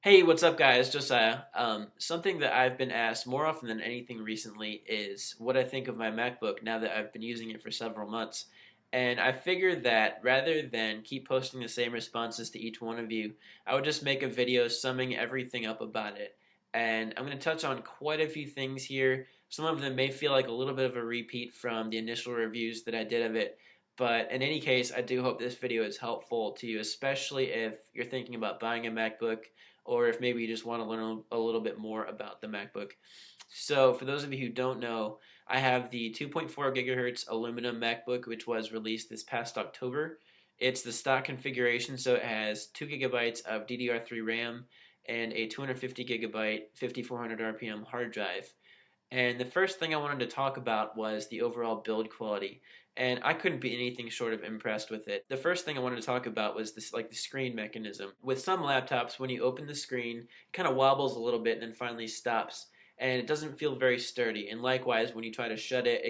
Hey, what's up, guys? Josiah. Something that I've been asked more often than anything recently is what I think of my MacBook now that I've been using it for several months. And I figured that rather than keep posting the same responses to each one of you, I would just make a video summing everything up about it. And I'm going to touch on quite a few things here. Some of them may feel like a little bit of a repeat from the initial reviews that I did of it. But in any case, I do hope this video is helpful to you, especially if you're thinking about buying a MacBook or if maybe you just want to learn a little bit more about the MacBook. So for those of you who don't know, I have the 2.4 gigahertz aluminum MacBook, which was released this past October. It's the stock configuration, so it has 2 gigabytes of DDR3 RAM and a 250 gigabyte 5400 RPM hard drive. And the first thing I wanted to talk about was the overall build quality. And I couldn't be anything short of impressed with it. The first thing I wanted to talk about was this, like the screen mechanism. With some laptops, when you open the screen, it kind of wobbles a little bit and then finally stops. And it doesn't feel very sturdy. And likewise, when you try to shut it,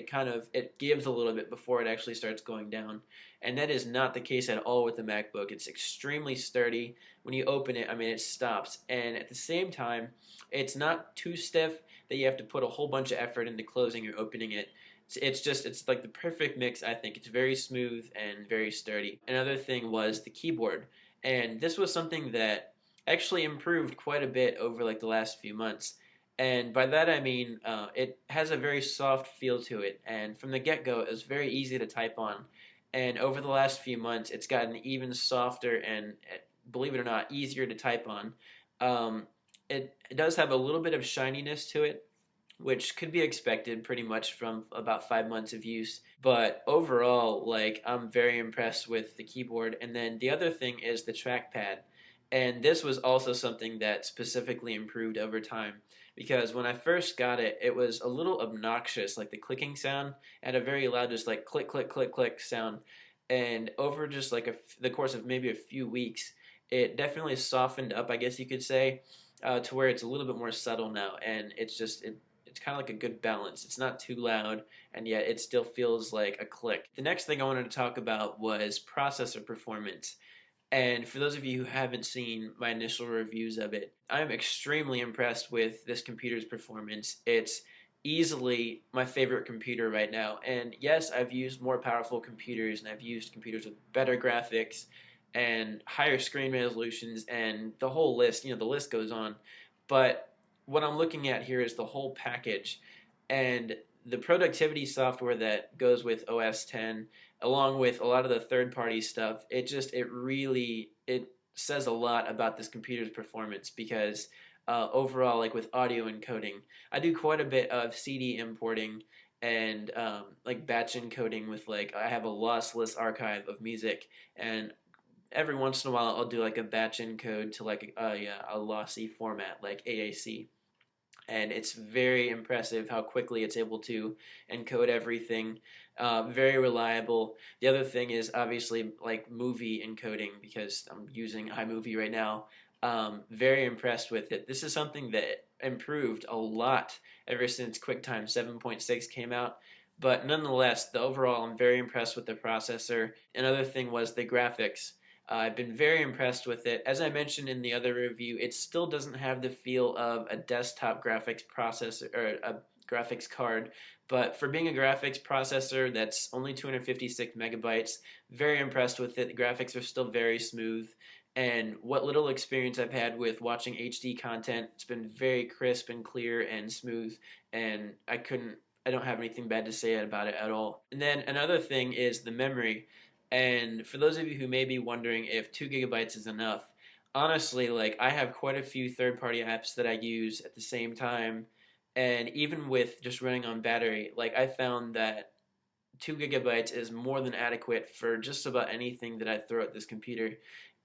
it gives a little bit before it actually starts going down. And that is not the case at all with the MacBook. It's extremely sturdy. When you open it, I mean, it stops. And at the same time, it's not too stiff that you have to put a whole bunch of effort into closing or opening it. It's like the perfect mix, I think. It's very smooth and very sturdy. Another thing was the keyboard. And this was something that actually improved quite a bit over like the last few months. And by that I mean it has a very soft feel to it. And from the get-go, it was very easy to type on. And over the last few months, it's gotten even softer and, believe it or not, easier to type on. It does have a little bit of shininess to it, which could be expected pretty much from about 5 months of use. But overall, like, I'm very impressed with the keyboard. And then the other thing is the trackpad. And this was also something that specifically improved over time because when I first got it, it was a little obnoxious, like the clicking sound had a very loud, just like click, click, click, click sound. And over just like the course of maybe a few weeks, it definitely softened up, I guess you could say, to where it's a little bit more subtle now, and it's kind of like a good balance. It's not too loud, and yet it still feels like a click. The next thing I wanted to talk about was processor performance. And for those of you who haven't seen my initial reviews of it, I'm extremely impressed with this computer's performance. It's easily my favorite computer right now. And yes, I've used more powerful computers and I've used computers with better graphics and higher screen resolutions and the whole list, the list goes on. But what I'm looking at here is the whole package. And the productivity software that goes with OS 10, along with a lot of the third-party stuff, it says a lot about this computer's performance because overall, like with audio encoding, I do quite a bit of CD importing and like batch encoding with like I have a lossless archive of music, and every once in a while I'll do like a batch encode to like a lossy format like AAC, and it's very impressive how quickly it's able to encode everything. Very reliable. The other thing is obviously like movie encoding because I'm using iMovie right now. Very impressed with it. This is something that improved a lot ever since QuickTime 7.6 came out. But nonetheless, the overall, I'm very impressed with the processor. Another thing was the graphics. I've been very impressed with it. As I mentioned in the other review, it still doesn't have the feel of a desktop graphics processor or a graphics card, but for being a graphics processor that's only 256 megabytes, very impressed with it. The graphics are still very smooth, and what little experience I've had with watching HD content, it's been very crisp and clear and smooth, and I don't have anything bad to say about it at all. And then another thing is the memory. And for those of you who may be wondering if 2 gigabytes is enough, honestly, like I have quite a few third-party apps that I use at the same time, and even with just running on battery, like I found that 2 gigabytes is more than adequate for just about anything that I throw at this computer.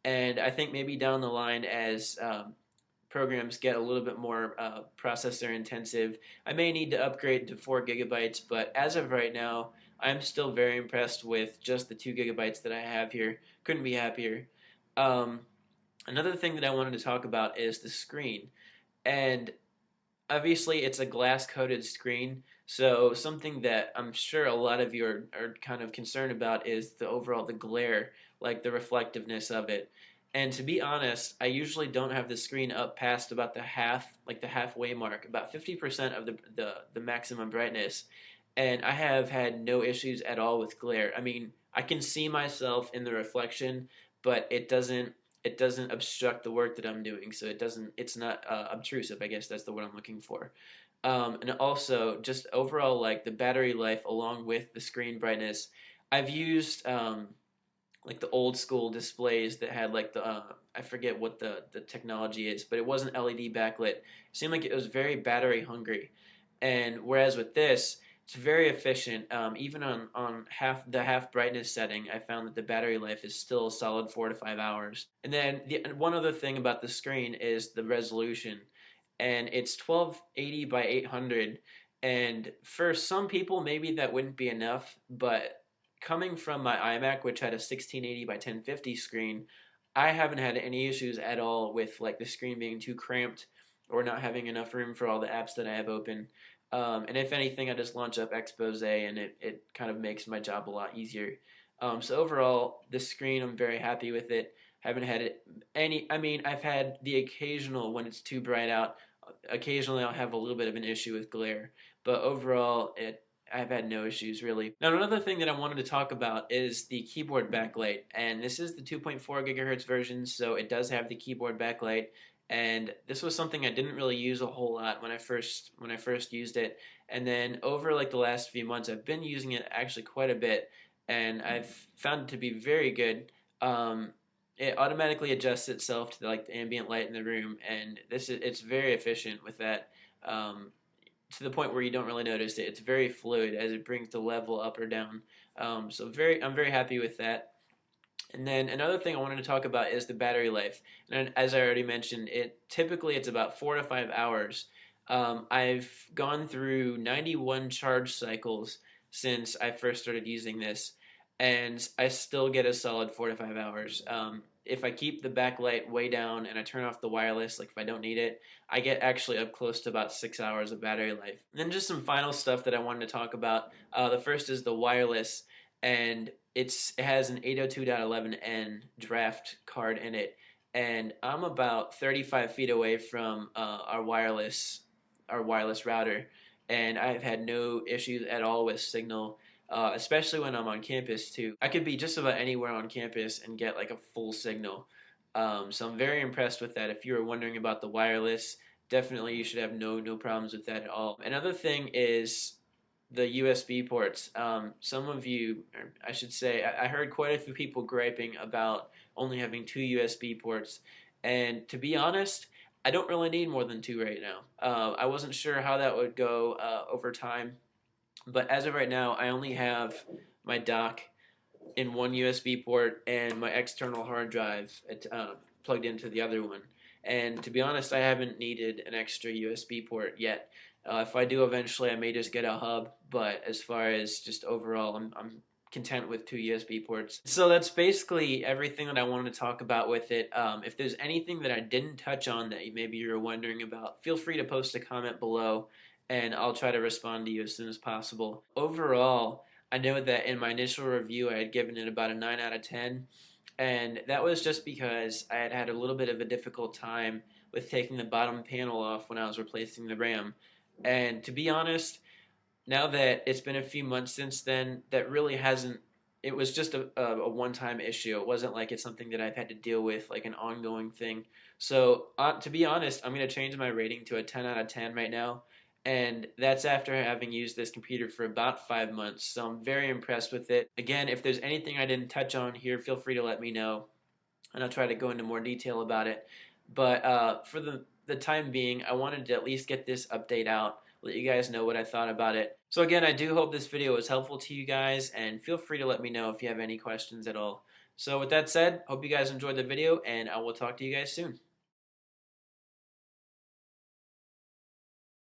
And I think maybe down the line as programs get a little bit more processor intensive, I may need to upgrade to 4 gigabytes, but as of right now, I'm still very impressed with just the 2 gigabytes that I have here. Couldn't be happier. Um, Another thing that I wanted to talk about is the screen. And obviously, it's a glass coated screen. So something that I'm sure a lot of you are kind of concerned about is the glare, like the reflectiveness of it. And to be honest, I usually don't have the screen up past about the half, like the halfway mark, about 50% of the maximum brightness. And I have had no issues at all with glare. I mean, I can see myself in the reflection, but it doesn't obstruct the work that I'm doing. So it's not obtrusive. I guess that's the word I'm looking for. And also, just overall, like the battery life along with the screen brightness. I've used like the old school displays that had like the I forget what the technology is, but it wasn't LED backlit. It seemed like it was very battery hungry, and whereas with this, it's very efficient. Even on half brightness setting, I found that the battery life is still a solid 4 to 5 hours. And then one other thing about the screen is the resolution, and it's 1280 by 800. And for some people, maybe that wouldn't be enough, but coming from my iMac, which had a 1680 by 1050 screen, I haven't had any issues at all with like the screen being too cramped or not having enough room for all the apps that I have open. And if anything, I just launch up Expose and it kind of makes my job a lot easier. So overall, the screen, I'm very happy with it. Haven't had it I mean, I've had the occasional when it's too bright out. Occasionally, I'll have a little bit of an issue with glare, but overall, I've had no issues really. Now, another thing that I wanted to talk about is the keyboard backlight, and this is the 2.4 gigahertz version, so it does have the keyboard backlight. And this was something I didn't really use a whole lot when I first used it, and then over like the last few months, I've been using it actually quite a bit, and I've found it to be very good. It automatically adjusts itself to like the ambient light in the room, and it's very efficient with that. Um, to the point where you don't really notice it. It's very fluid as it brings the level up or down. I'm very happy with that. And then another thing I wanted to talk about is the battery life. And as I already mentioned, it's about 4 to 5 hours. I've gone through 91 charge cycles since I first started using this, and I still get a solid 4 to 5 hours. If I keep the backlight way down and I turn off the wireless, like if I don't need it, I get actually up close to about 6 hours of battery life. And then just some final stuff that I wanted to talk about. The first is the wireless, and it has an 802.11n draft card in it, and I'm about 35 feet away from our wireless router, and I've had no issues at all with signal, especially when I'm on campus too. I could be just about anywhere on campus and get like a full signal. So I'm very impressed with that. If you were wondering about the wireless, definitely you should have no problems with that at all. Another thing is the USB ports. Some of you, or I should say, I heard quite a few people griping about only having two USB ports, and to be honest, I don't really need more than two right now. I wasn't sure how that would go over time, but as of right now, I only have my dock in one USB port and my external hard drive plugged into the other one. And to be honest, I haven't needed an extra USB port yet. If I do eventually, I may just get a hub. But as far as just overall, I'm content with two USB ports. So that's basically everything that I wanted to talk about with it. If there's anything that I didn't touch on that maybe you're wondering about, feel free to post a comment below, and I'll try to respond to you as soon as possible. Overall, I know that in my initial review, I had given it about a 9 out of 10, and that was just because I had had a little bit of a difficult time with taking the bottom panel off when I was replacing the RAM. And to be honest, now that it's been a few months since then, that really hasn't. It was just a one-time issue. It wasn't like it's something that I've had to deal with, like an ongoing thing. So, to be honest, I'm going to change my rating to a 10 out of 10 right now. And that's after having used this computer for about 5 months. So I'm very impressed with it. Again, if there's anything I didn't touch on here, feel free to let me know, and I'll try to go into more detail about it. But for the time being, I wanted to at least get this update out, let you guys know what I thought about it. So again, I do hope this video was helpful to you guys, and feel free to let me know if you have any questions at all. So with that said, hope you guys enjoyed the video, and I will talk to you guys soon.